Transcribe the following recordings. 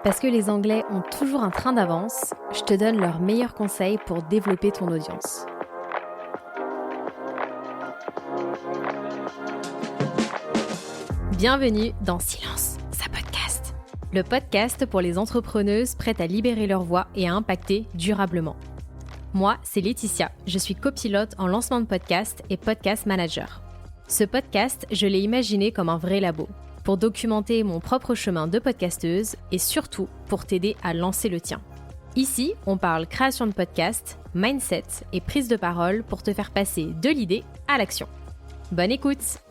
Parce que les Anglais ont toujours un train d'avance, je te donne leurs meilleurs conseils pour développer ton audience. Bienvenue dans Silence, sa podcast. Le podcast pour les entrepreneuses prêtes à libérer leur voix et à impacter durablement. Moi, c'est Laetitia, je suis copilote en lancement de podcast et podcast manager. Ce podcast, je l'ai imaginé comme un vrai labo, pour documenter mon propre chemin de podcasteuse et surtout pour t'aider à lancer le tien. Ici, on parle création de podcast, mindset et prise de parole pour te faire passer de l'idée à l'action. Bonne écoute!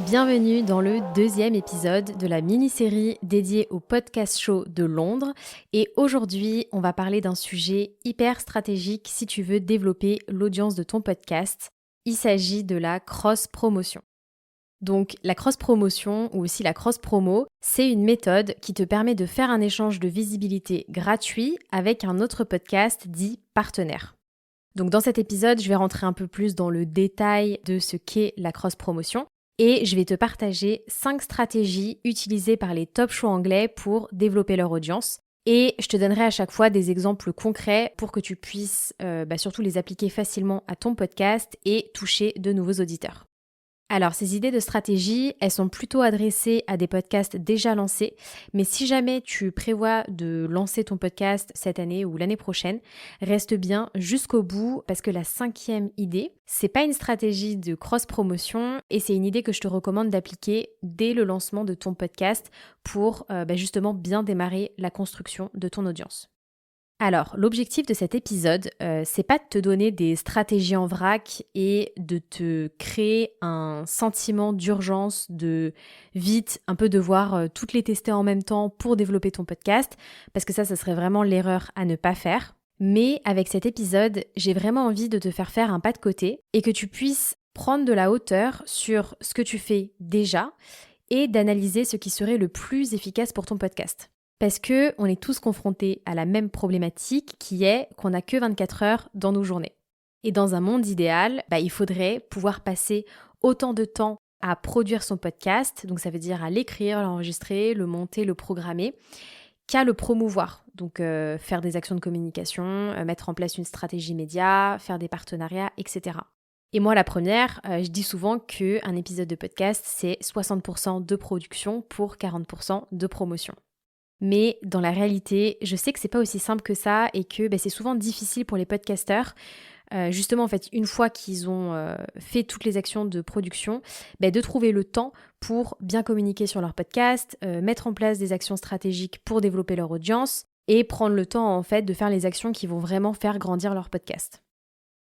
Bienvenue dans le deuxième épisode de la mini-série dédiée au podcast show de Londres. Et aujourd'hui, on va parler d'un sujet hyper stratégique si tu veux développer l'audience de ton podcast. Il s'agit de la cross-promotion. Donc la cross-promotion ou aussi la cross-promo, c'est une méthode qui te permet de faire un échange de visibilité gratuit avec un autre podcast dit partenaire. Donc dans cet épisode, je vais rentrer un peu plus dans le détail de ce qu'est la cross-promotion et je vais te partager 5 stratégies utilisées par les top shows anglais pour développer leur audience. Et je te donnerai à chaque fois des exemples concrets pour que tu puisses surtout les appliquer facilement à ton podcast et toucher de nouveaux auditeurs. Alors, ces idées de stratégie, elles sont plutôt adressées à des podcasts déjà lancés, mais si jamais tu prévois de lancer ton podcast cette année ou l'année prochaine, reste bien jusqu'au bout parce que la 5e idée, c'est pas une stratégie de cross-promotion et c'est une idée que je te recommande d'appliquer dès le lancement de ton podcast pour justement bien démarrer la construction de ton audience. Alors, l'objectif de cet épisode, c'est pas de te donner des stratégies en vrac et de te créer un sentiment d'urgence, de vite, un peu devoir toutes les tester en même temps pour développer ton podcast, parce que ça serait vraiment l'erreur à ne pas faire. Mais avec cet épisode, j'ai vraiment envie de te faire un pas de côté et que tu puisses prendre de la hauteur sur ce que tu fais déjà et d'analyser ce qui serait le plus efficace pour ton podcast. Parce que on est tous confrontés à la même problématique qui est qu'on n'a que 24 heures dans nos journées. Et dans un monde idéal, il faudrait pouvoir passer autant de temps à produire son podcast, donc ça veut dire à l'écrire, l'enregistrer, le monter, le programmer, qu'à le promouvoir. Donc faire des actions de communication, mettre en place une stratégie média, faire des partenariats, etc. Et moi, la première, je dis souvent qu'un épisode de podcast, c'est 60% de production pour 40% de promotion. Mais dans la réalité, je sais que c'est pas aussi simple que ça et que c'est souvent difficile pour les podcasteurs. Justement, en fait, une fois qu'ils ont fait toutes les actions de production, de trouver le temps pour bien communiquer sur leur podcast, mettre en place des actions stratégiques pour développer leur audience et prendre le temps, en fait, de faire les actions qui vont vraiment faire grandir leur podcast.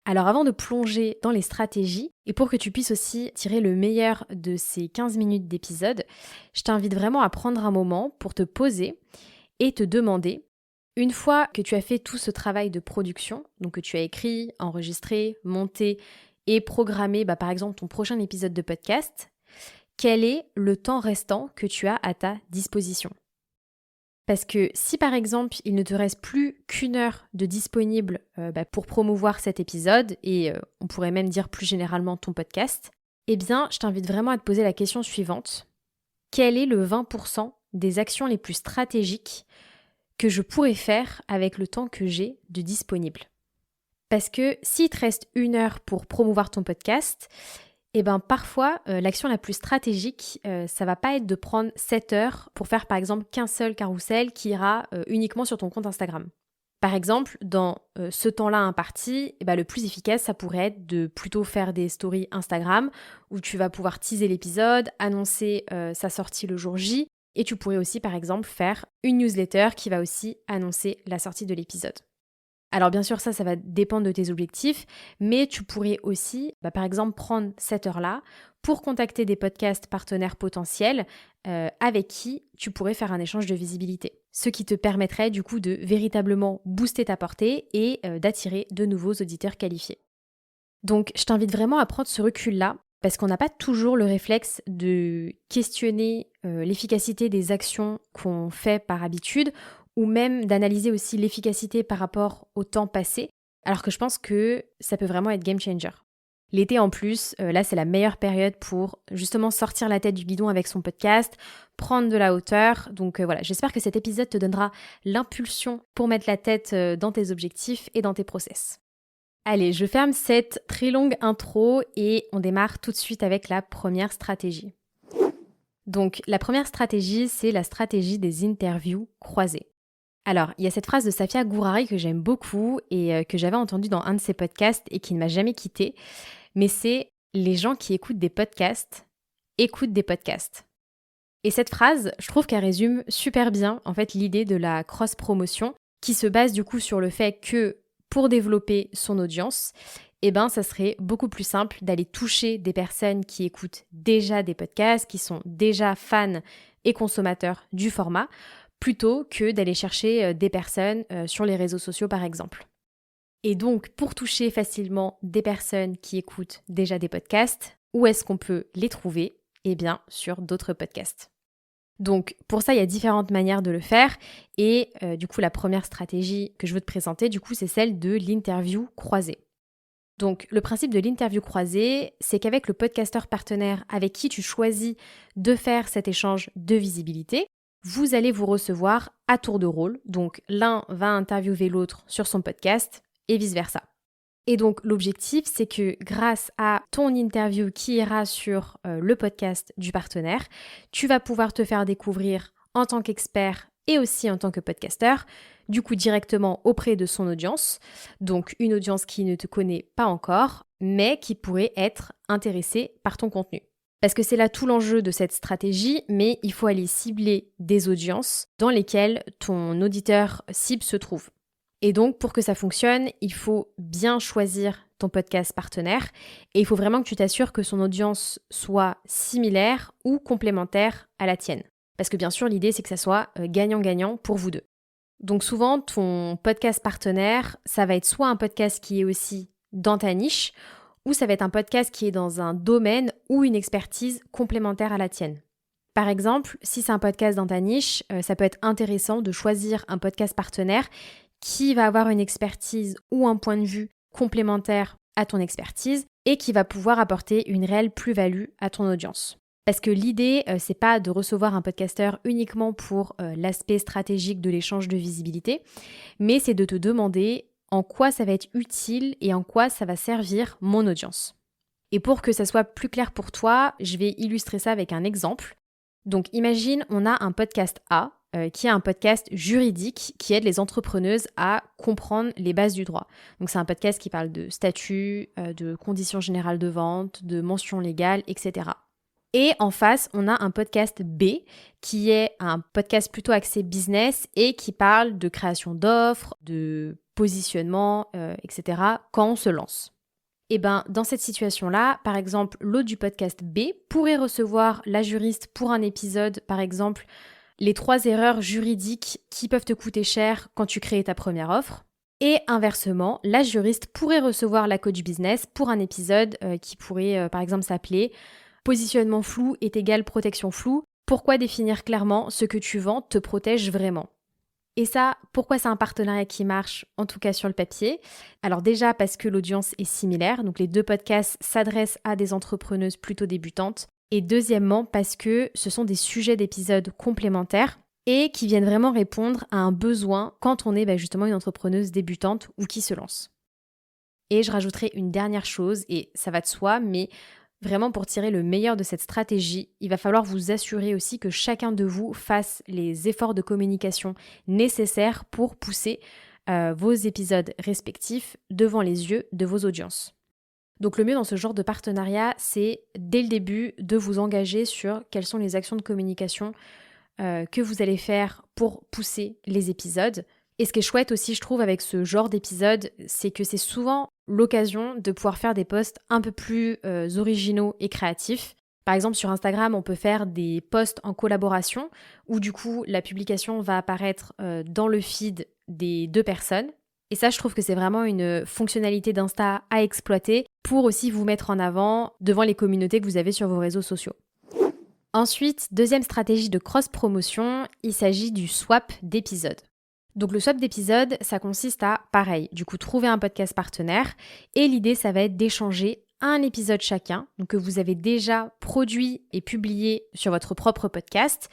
Alors avant de plonger dans les stratégies, et pour que tu puisses aussi tirer le meilleur de ces 15 minutes d'épisode, je t'invite vraiment à prendre un moment pour te poser et te demander, une fois que tu as fait tout ce travail de production, donc que tu as écrit, enregistré, monté et programmé par exemple ton prochain épisode de podcast, quel est le temps restant que tu as à ta disposition ? Parce que si par exemple il ne te reste plus qu'1 heure de disponible pour promouvoir cet épisode et on pourrait même dire plus généralement ton podcast, eh bien je t'invite vraiment à te poser la question suivante. Quel est le 20% des actions les plus stratégiques que je pourrais faire avec le temps que j'ai de disponible ? Parce que s'il te reste 1 heure pour promouvoir ton podcast, parfois, l'action la plus stratégique, ça va pas être de prendre 7 heures pour faire par exemple qu'un seul carrousel qui ira uniquement sur ton compte Instagram. Par exemple, dans ce temps-là imparti, le plus efficace, ça pourrait être de plutôt faire des stories Instagram où tu vas pouvoir teaser l'épisode, annoncer sa sortie le jour J et tu pourrais aussi par exemple faire une newsletter qui va aussi annoncer la sortie de l'épisode. Alors bien sûr, ça va dépendre de tes objectifs, mais tu pourrais aussi, par exemple, prendre cette heure-là pour contacter des podcasts partenaires potentiels avec qui tu pourrais faire un échange de visibilité. Ce qui te permettrait du coup de véritablement booster ta portée et d'attirer de nouveaux auditeurs qualifiés. Donc je t'invite vraiment à prendre ce recul-là parce qu'on n'a pas toujours le réflexe de questionner l'efficacité des actions qu'on fait par habitude ou même d'analyser aussi l'efficacité par rapport au temps passé, alors que je pense que ça peut vraiment être game changer. L'été en plus, là c'est la meilleure période pour justement sortir la tête du guidon avec son podcast, prendre de la hauteur. Donc voilà, j'espère que cet épisode te donnera l'impulsion pour mettre la tête dans tes objectifs et dans tes process. Allez, je ferme cette très longue intro et on démarre tout de suite avec la première stratégie. Donc la première stratégie, c'est la stratégie des interviews croisées. Alors, il y a cette phrase de Safia Gourari que j'aime beaucoup et que j'avais entendue dans un de ses podcasts et qui ne m'a jamais quittée. Mais c'est les gens qui écoutent des podcasts écoutent des podcasts. Et cette phrase, je trouve qu'elle résume super bien en fait l'idée de la cross-promotion qui se base du coup sur le fait que pour développer son audience, ça serait beaucoup plus simple d'aller toucher des personnes qui écoutent déjà des podcasts, qui sont déjà fans et consommateurs du format, plutôt que d'aller chercher des personnes sur les réseaux sociaux par exemple. Et donc, pour toucher facilement des personnes qui écoutent déjà des podcasts, où est-ce qu'on peut les trouver ? Eh bien, sur d'autres podcasts. Donc, pour ça, il y a différentes manières de le faire. Et du coup, la première stratégie que je veux te présenter, c'est celle de l'interview croisée. Donc, le principe de l'interview croisée, c'est qu'avec le podcasteur partenaire avec qui tu choisis de faire cet échange de visibilité, vous allez vous recevoir à tour de rôle. Donc, l'un va interviewer l'autre sur son podcast et vice-versa. Et donc, l'objectif, c'est que grâce à ton interview qui ira sur le podcast du partenaire, tu vas pouvoir te faire découvrir en tant qu'expert et aussi en tant que podcasteur, du coup directement auprès de son audience, donc une audience qui ne te connaît pas encore, mais qui pourrait être intéressée par ton contenu. Parce que c'est là tout l'enjeu de cette stratégie, mais il faut aller cibler des audiences dans lesquelles ton auditeur cible se trouve. Et donc, pour que ça fonctionne, il faut bien choisir ton podcast partenaire et il faut vraiment que tu t'assures que son audience soit similaire ou complémentaire à la tienne. Parce que bien sûr, l'idée, c'est que ça soit gagnant-gagnant pour vous deux. Donc souvent, ton podcast partenaire, ça va être soit un podcast qui est aussi dans ta niche, ou ça va être un podcast qui est dans un domaine ou une expertise complémentaire à la tienne. Par exemple, si c'est un podcast dans ta niche, ça peut être intéressant de choisir un podcast partenaire qui va avoir une expertise ou un point de vue complémentaire à ton expertise et qui va pouvoir apporter une réelle plus-value à ton audience. Parce que l'idée, c'est pas de recevoir un podcasteur uniquement pour l'aspect stratégique de l'échange de visibilité, mais c'est de te demander en quoi ça va être utile et en quoi ça va servir mon audience. Et pour que ça soit plus clair pour toi, je vais illustrer ça avec un exemple. Donc imagine, on a un podcast A, qui est un podcast juridique qui aide les entrepreneuses à comprendre les bases du droit. Donc c'est un podcast qui parle de statut, de conditions générales de vente, de mentions légales, etc. Et en face, on a un podcast B qui est un podcast plutôt axé business et qui parle de création d'offres, de positionnement, etc. quand on se lance. Et dans cette situation-là, par exemple, l'hôte du podcast B pourrait recevoir la juriste pour un épisode, par exemple, les 3 erreurs juridiques qui peuvent te coûter cher quand tu crées ta première offre. Et inversement, la juriste pourrait recevoir la coach business pour un épisode qui pourrait par exemple s'appeler « Positionnement flou est égal protection floue. Pourquoi définir clairement ce que tu vends te protège vraiment ?» Et ça, pourquoi c'est un partenariat qui marche, en tout cas sur le papier ? Alors déjà parce que l'audience est similaire, donc les 2 podcasts s'adressent à des entrepreneuses plutôt débutantes. Et deuxièmement, parce que ce sont des sujets d'épisodes complémentaires et qui viennent vraiment répondre à un besoin quand on est justement une entrepreneuse débutante ou qui se lance. Et je rajouterai une dernière chose, et ça va de soi, mais vraiment pour tirer le meilleur de cette stratégie, il va falloir vous assurer aussi que chacun de vous fasse les efforts de communication nécessaires pour pousser vos épisodes respectifs devant les yeux de vos audiences. Donc le mieux dans ce genre de partenariat, c'est dès le début de vous engager sur quelles sont les actions de communication que vous allez faire pour pousser les épisodes. Et ce qui est chouette aussi, je trouve, avec ce genre d'épisode, c'est que c'est souvent l'occasion de pouvoir faire des posts un peu plus originaux et créatifs. Par exemple, sur Instagram, on peut faire des posts en collaboration où du coup, la publication va apparaître dans le feed des 2 personnes. Et ça, je trouve que c'est vraiment une fonctionnalité d'Insta à exploiter pour aussi vous mettre en avant devant les communautés que vous avez sur vos réseaux sociaux. Ensuite, deuxième stratégie de cross-promotion, il s'agit du swap d'épisodes. Donc le swap d'épisodes, ça consiste à, pareil, du coup trouver un podcast partenaire et l'idée, ça va être d'échanger un épisode chacun, donc que vous avez déjà produit et publié sur votre propre podcast,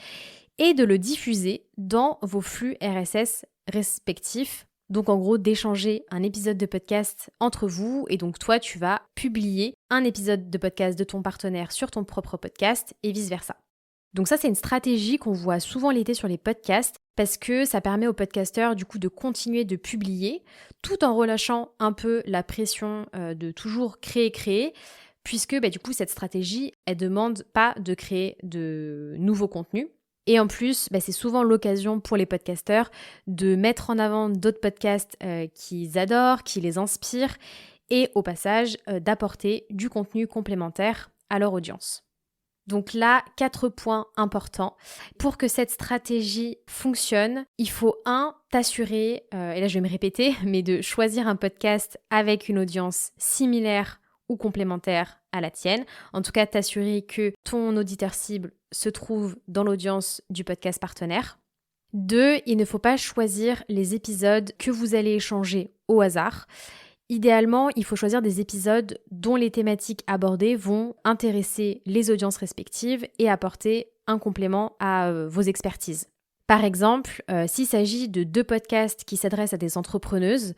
et de le diffuser dans vos flux RSS respectifs. Donc en gros, d'échanger un épisode de podcast entre vous, et donc toi, tu vas publier un épisode de podcast de ton partenaire sur ton propre podcast et vice-versa. Donc ça, c'est une stratégie qu'on voit souvent l'été sur les podcasts parce que ça permet aux podcasteurs du coup de continuer de publier tout en relâchant un peu la pression de toujours créer puisque du coup cette stratégie, elle demande pas de créer de nouveaux contenus. Et en plus, c'est souvent l'occasion pour les podcasteurs de mettre en avant d'autres podcasts qu'ils adorent, qui les inspirent et au passage d'apporter du contenu complémentaire à leur audience. Donc là, 4 points importants. Pour que cette stratégie fonctionne, il faut t'assurer, et là je vais me répéter, mais de choisir un podcast avec une audience similaire ou complémentaire à la tienne. En tout cas, t'assurer que ton auditeur cible se trouve dans l'audience du podcast partenaire. 2, il ne faut pas choisir les épisodes que vous allez échanger au hasard. Idéalement, il faut choisir des épisodes dont les thématiques abordées vont intéresser les audiences respectives et apporter un complément à vos expertises. Par exemple, s'il s'agit de 2 podcasts qui s'adressent à des entrepreneuses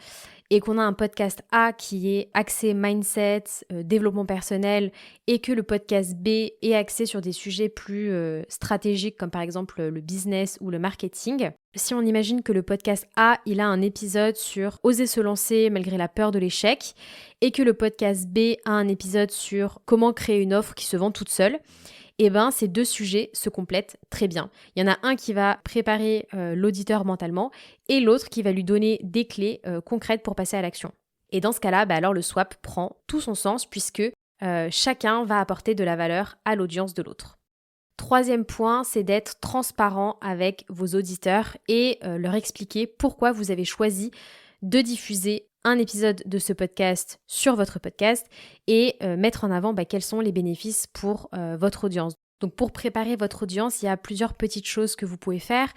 et qu'on a un podcast A qui est axé mindset, développement personnel et que le podcast B est axé sur des sujets plus stratégiques comme par exemple le business ou le marketing, si on imagine que le podcast A, il a un épisode sur oser se lancer malgré la peur de l'échec et que le podcast B a un épisode sur comment créer une offre qui se vend toute seule, ces 2 sujets se complètent très bien. Il y en a un qui va préparer l'auditeur mentalement et l'autre qui va lui donner des clés concrètes pour passer à l'action. Et dans ce cas-là, alors le swap prend tout son sens puisque chacun va apporter de la valeur à l'audience de l'autre. 3e point, c'est d'être transparent avec vos auditeurs et leur expliquer pourquoi vous avez choisi de diffuser un épisode de ce podcast sur votre podcast et mettre en avant quels sont les bénéfices pour votre audience. Donc pour préparer votre audience, il y a plusieurs petites choses que vous pouvez faire.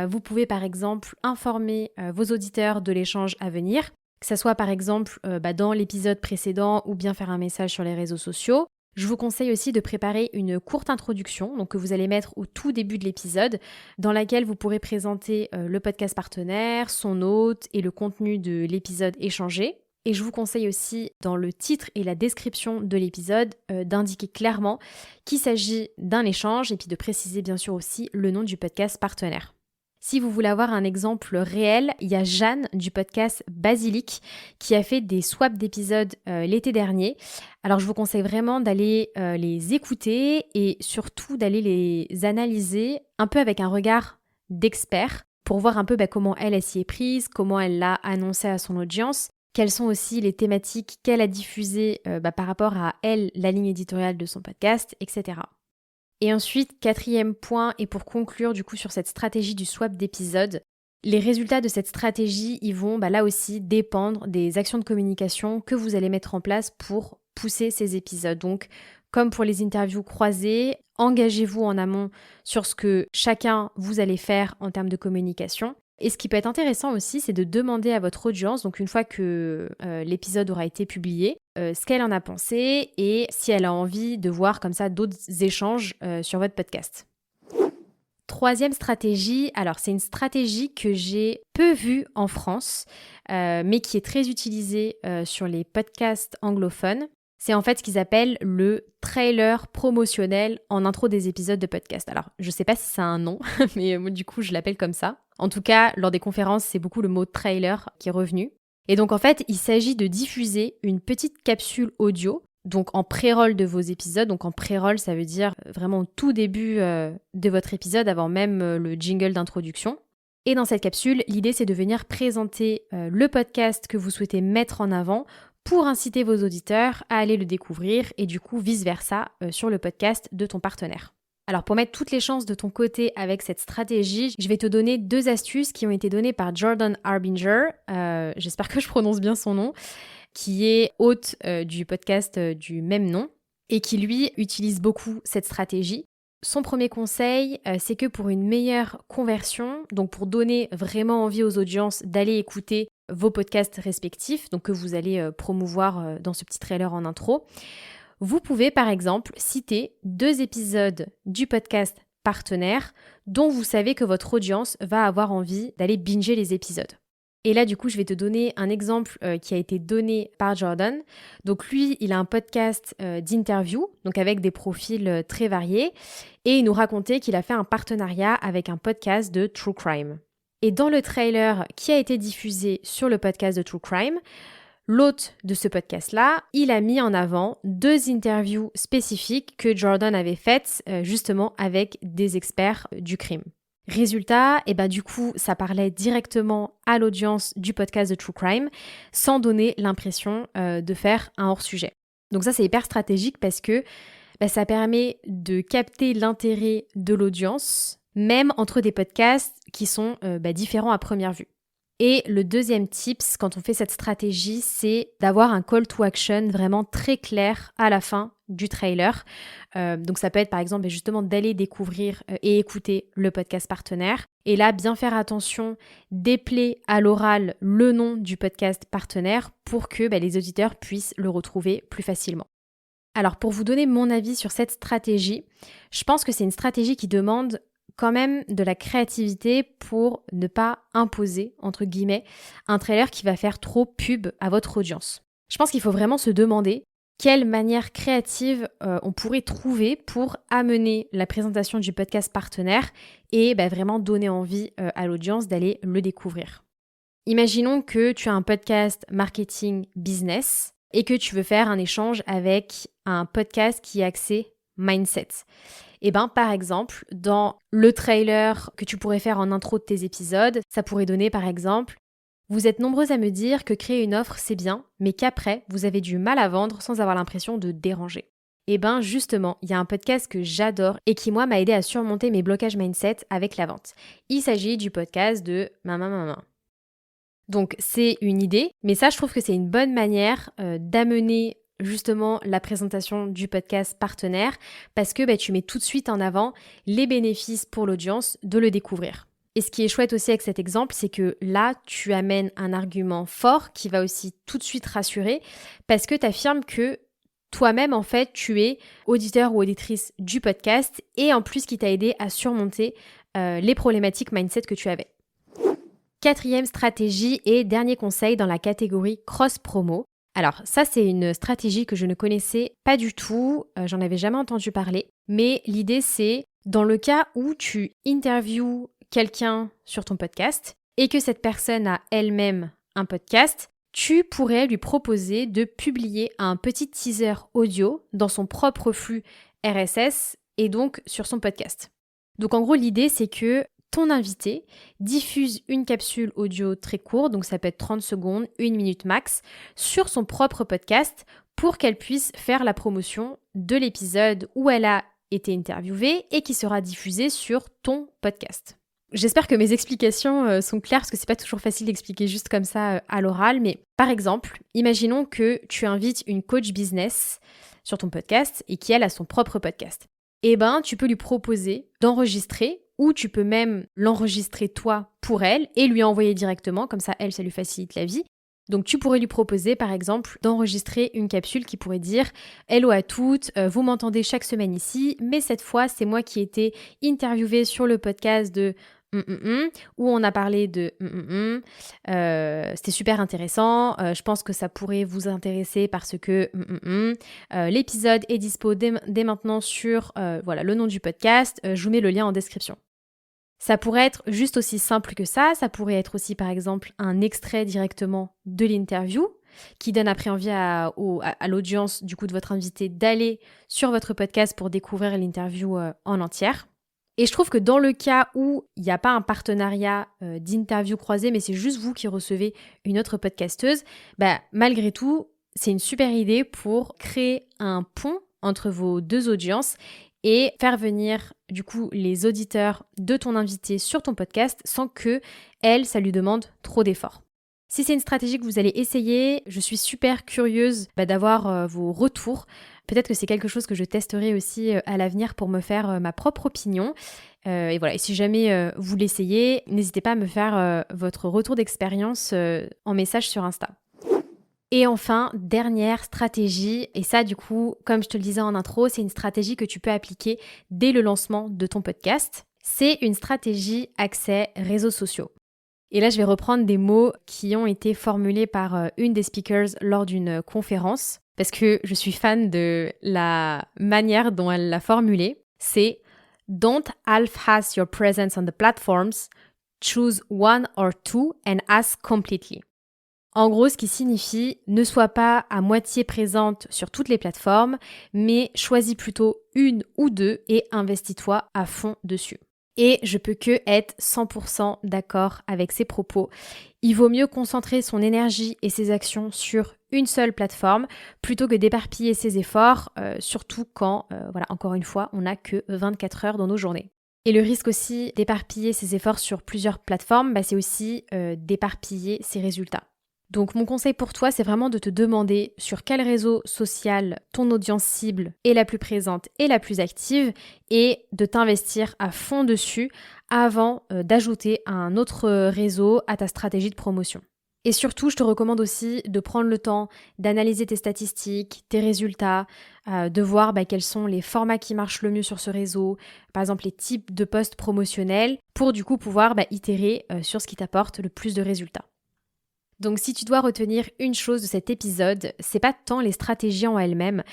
Vous pouvez par exemple informer vos auditeurs de l'échange à venir, que ce soit par exemple dans l'épisode précédent ou bien faire un message sur les réseaux sociaux. Je vous conseille aussi de préparer une courte introduction donc que vous allez mettre au tout début de l'épisode dans laquelle vous pourrez présenter le podcast partenaire, son hôte et le contenu de l'épisode échangé. Et je vous conseille aussi dans le titre et la description de l'épisode d'indiquer clairement qu'il s'agit d'un échange et puis de préciser bien sûr aussi le nom du podcast partenaire. Si vous voulez avoir un exemple réel, il y a Jeanne du podcast Basilic qui a fait des swaps d'épisodes l'été dernier. Alors je vous conseille vraiment d'aller les écouter et surtout d'aller les analyser un peu avec un regard d'expert pour voir un peu comment elle s'y est prise, comment elle l'a annoncé à son audience, quelles sont aussi les thématiques qu'elle a diffusées par rapport à elle, la ligne éditoriale de son podcast, etc. Et ensuite, 4e point, et pour conclure du coup sur cette stratégie du swap d'épisodes, les résultats de cette stratégie, ils vont là aussi dépendre des actions de communication que vous allez mettre en place pour pousser ces épisodes. Donc, comme pour les interviews croisées, engagez-vous en amont sur ce que chacun vous allez faire en termes de communication. Et ce qui peut être intéressant aussi, c'est de demander à votre audience, donc une fois que l'épisode aura été publié, ce qu'elle en a pensé et si elle a envie de voir comme ça d'autres échanges sur votre podcast. 3e stratégie, alors c'est une stratégie que j'ai peu vue en France, mais qui est très utilisée sur les podcasts anglophones. C'est en fait ce qu'ils appellent le trailer promotionnel en intro des épisodes de podcast. Alors, je sais pas si ça a un nom, mais moi, du coup, je l'appelle comme ça. En tout cas, lors des conférences, c'est beaucoup le mot trailer qui est revenu. Et donc, en fait, il s'agit de diffuser une petite capsule audio, donc en pré-roll de vos épisodes. Donc, en pré-roll, ça veut dire vraiment au tout début de votre épisode, avant même le jingle d'introduction. Et dans cette capsule, l'idée, c'est de venir présenter le podcast que vous souhaitez mettre en avant pour inciter vos auditeurs à aller le découvrir et du coup vice-versa sur le podcast de ton partenaire. Alors pour mettre toutes les chances de ton côté avec cette stratégie, je vais te donner 2 astuces qui ont été données par Jordan Harbinger, j'espère que je prononce bien son nom, qui est hôte du podcast du même nom et qui lui utilise beaucoup cette stratégie. Son premier conseil, c'est que pour une meilleure conversion, donc pour donner vraiment envie aux audiences d'aller écouter vos podcasts respectifs, donc que vous allez promouvoir dans ce petit trailer en intro, vous pouvez par exemple citer 2 épisodes du podcast partenaire dont vous savez que votre audience va avoir envie d'aller binger les épisodes. Et là, du coup, je vais te donner un exemple qui a été donné par Jordan. Donc lui, il a un podcast d'interview, donc avec des profils très variés, et il nous racontait qu'il a fait un partenariat avec un podcast de True Crime. Et dans le trailer qui a été diffusé sur le podcast de True Crime, l'hôte de ce podcast-là, il a mis en avant 2 interviews spécifiques que Jordan avait faites justement avec des experts du crime. Résultat, du coup, ça parlait directement à l'audience du podcast de True Crime sans donner l'impression de faire un hors-sujet. Donc ça, c'est hyper stratégique parce que ça permet de capter l'intérêt de l'audience, même entre des podcasts qui sont différents à première vue. Et le deuxième tips, quand on fait cette stratégie, c'est d'avoir un call to action vraiment très clair à la fin du trailer. Donc ça peut être par exemple justement d'aller découvrir et écouter le podcast partenaire. Et là, bien faire attention, d'épeler à l'oral le nom du podcast partenaire pour que les auditeurs puissent le retrouver plus facilement. Alors pour vous donner mon avis sur cette stratégie, je pense que c'est une stratégie qui demande quand même de la créativité pour ne pas imposer, entre guillemets, un trailer qui va faire trop pub à votre audience. Je pense qu'il faut vraiment se demander quelle manière créative on pourrait trouver pour amener la présentation du podcast partenaire et vraiment donner envie à l'audience d'aller le découvrir. Imaginons que tu as un podcast marketing business et que tu veux faire un échange avec un podcast qui est axé mindset. Par exemple, dans le trailer que tu pourrais faire en intro de tes épisodes, ça pourrait donner par exemple « Vous êtes nombreux à me dire que créer une offre c'est bien, mais qu'après, vous avez du mal à vendre sans avoir l'impression de déranger. » Justement, il y a un podcast que j'adore et qui, moi, m'a aidé à surmonter mes blocages mindset avec la vente. Il s'agit du podcast de Maman. Donc, c'est une idée, mais ça, je trouve que c'est une bonne manière d'amener justement la présentation du podcast partenaire parce que tu mets tout de suite en avant les bénéfices pour l'audience de le découvrir. Et ce qui est chouette aussi avec cet exemple, c'est que là, tu amènes un argument fort qui va aussi tout de suite rassurer parce que tu affirmes que toi-même, en fait, tu es auditeur ou auditrice du podcast et en plus qui t'a aidé à surmonter les problématiques mindset que tu avais. 4e stratégie et dernier conseil dans la catégorie cross-promo. Alors ça, c'est une stratégie que je ne connaissais pas du tout, j'en avais jamais entendu parler, mais l'idée c'est, dans le cas où tu interviews quelqu'un sur ton podcast et que cette personne a elle-même un podcast, tu pourrais lui proposer de publier un petit teaser audio dans son propre flux RSS et donc sur son podcast. Donc en gros, l'idée c'est que ton invité diffuse une capsule audio très courte, donc ça peut être 30 secondes, 1 minute max, sur son propre podcast pour qu'elle puisse faire la promotion de l'épisode où elle a été interviewée et qui sera diffusé sur ton podcast. J'espère que mes explications sont claires parce que c'est pas toujours facile d'expliquer juste comme ça à l'oral, mais par exemple, imaginons que tu invites une coach business sur ton podcast et qu'elle a son propre podcast. Tu peux lui proposer d'enregistrer ou tu peux même l'enregistrer toi pour elle et lui envoyer directement, comme ça elle, ça lui facilite la vie. Donc tu pourrais lui proposer par exemple d'enregistrer une capsule qui pourrait dire « Hello à toutes, vous m'entendez chaque semaine ici, mais cette fois c'est moi qui ai été interviewée sur le podcast de… où on a parlé de… c'était super intéressant, je pense que ça pourrait vous intéresser parce que… l'épisode est dispo dès maintenant sur le nom du podcast, je vous mets le lien en description. » Ça pourrait être juste aussi simple que ça pourrait être aussi par exemple un extrait directement de l'interview qui donne après envie à l'audience du coup de votre invité d'aller sur votre podcast pour découvrir l'interview en entière. Et je trouve que dans le cas où il n'y a pas un partenariat d'interview croisée, mais c'est juste vous qui recevez une autre podcasteuse, malgré tout, c'est une super idée pour créer un pont entre vos 2 audiences et faire venir du coup les auditeurs de ton invité sur ton podcast sans que ça lui demande trop d'efforts. Si c'est une stratégie que vous allez essayer, je suis super curieuse d'avoir vos retours. Peut-être que c'est quelque chose que je testerai aussi à l'avenir pour me faire ma propre opinion. Et voilà, et si jamais vous l'essayez, n'hésitez pas à me faire votre retour d'expérience en message sur Insta. Et enfin, dernière stratégie, et ça du coup, comme je te le disais en intro, c'est une stratégie que tu peux appliquer dès le lancement de ton podcast. C'est une stratégie accès réseaux sociaux. Et là, je vais reprendre des mots qui ont été formulés par une des speakers lors d'une conférence, parce que je suis fan de la manière dont elle l'a formulé. C'est « Don't half-ass your presence on the platforms, choose one or two and ask completely ». En gros, ce qui signifie « Ne sois pas à moitié présente sur toutes les plateformes, mais choisis plutôt une ou deux et investis-toi à fond dessus ». Et je peux que être 100% d'accord avec ces propos. Il vaut mieux concentrer son énergie et ses actions sur une seule plateforme plutôt que d'éparpiller ses efforts, surtout quand, encore une fois, on n'a que 24 heures dans nos journées. Et le risque aussi d'éparpiller ses efforts sur plusieurs plateformes, c'est aussi d'éparpiller ses résultats. Donc mon conseil pour toi, c'est vraiment de te demander sur quel réseau social ton audience cible est la plus présente et la plus active et de t'investir à fond dessus avant d'ajouter un autre réseau à ta stratégie de promotion. Et surtout, je te recommande aussi de prendre le temps d'analyser tes statistiques, tes résultats, de voir quels sont les formats qui marchent le mieux sur ce réseau, par exemple les types de posts promotionnels, pour du coup pouvoir itérer sur ce qui t'apporte le plus de résultats. Donc si tu dois retenir une chose de cet épisode, c'est pas tant les stratégies en elles-mêmes,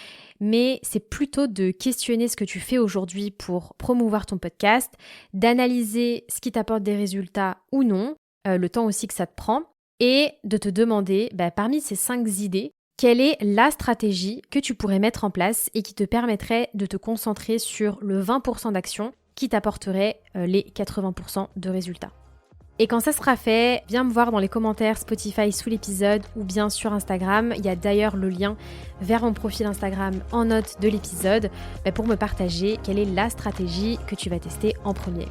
mais c'est plutôt de questionner ce que tu fais aujourd'hui pour promouvoir ton podcast, d'analyser ce qui t'apporte des résultats ou non, le temps aussi que ça te prend, et de te demander, parmi ces 5 idées, quelle est la stratégie que tu pourrais mettre en place et qui te permettrait de te concentrer sur le 20% d'action qui t'apporterait les 80% de résultats. Et quand ça sera fait, viens me voir dans les commentaires Spotify sous l'épisode ou bien sur Instagram. Il y a d'ailleurs le lien vers mon profil Instagram en note de l'épisode pour me partager quelle est la stratégie que tu vas tester en premier.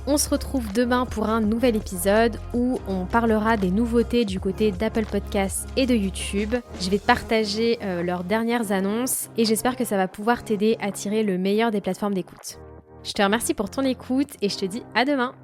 On se retrouve demain pour un nouvel épisode où on parlera des nouveautés du côté d'Apple Podcasts et de YouTube. Je vais te partager leurs dernières annonces et j'espère que ça va pouvoir t'aider à tirer le meilleur des plateformes d'écoute. Je te remercie pour ton écoute et je te dis à demain.